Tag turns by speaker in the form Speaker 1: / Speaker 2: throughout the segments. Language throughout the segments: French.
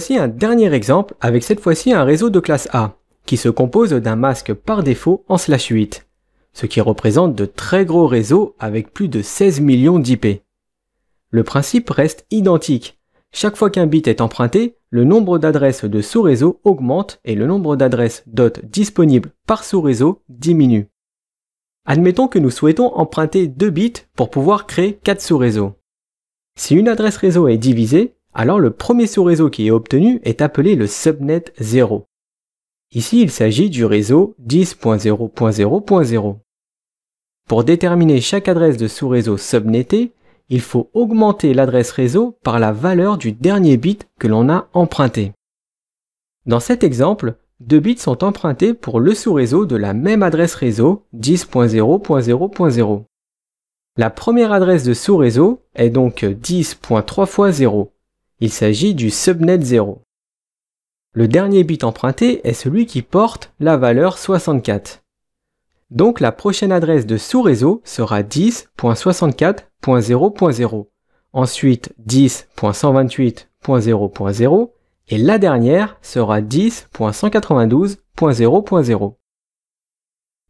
Speaker 1: Voici un dernier exemple avec cette fois-ci un réseau de classe A, qui se compose d'un masque par défaut en /8, ce qui représente de très gros réseaux avec plus de 16 millions d'IP. Le principe reste identique. Chaque fois qu'un bit est emprunté, le nombre d'adresses de sous-réseau augmente et le nombre d'adresses DOT disponibles par sous-réseau diminue. Admettons que nous souhaitons emprunter 2 bits pour pouvoir créer 4 sous-réseaux. Si une adresse réseau est divisée, alors le premier sous-réseau qui est obtenu est appelé le subnet 0. Ici, il s'agit du réseau 10.0.0.0. Pour déterminer chaque adresse de sous-réseau subnettée, il faut augmenter l'adresse réseau par la valeur du dernier bit que l'on a emprunté. Dans cet exemple, 2 bits sont empruntés pour le sous-réseau de la même adresse réseau 10.0.0.0. La première adresse de sous-réseau est donc 10.3 fois 0. Il s'agit du subnet 0. Le dernier bit emprunté est celui qui porte la valeur 64. Donc la prochaine adresse de sous-réseau sera 10.64.0.0, ensuite 10.128.0.0 et la dernière sera 10.192.0.0.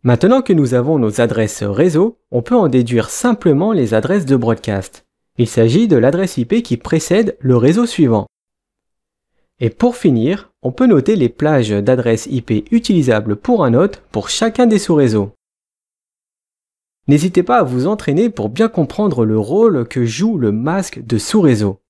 Speaker 1: Maintenant que nous avons nos adresses réseau, on peut en déduire simplement les adresses de broadcast. Il s'agit de l'adresse IP qui précède le réseau suivant. Et pour finir, on peut noter les plages d'adresses IP utilisables pour un hôte pour chacun des sous-réseaux. N'hésitez pas à vous entraîner pour bien comprendre le rôle que joue le masque de sous-réseau.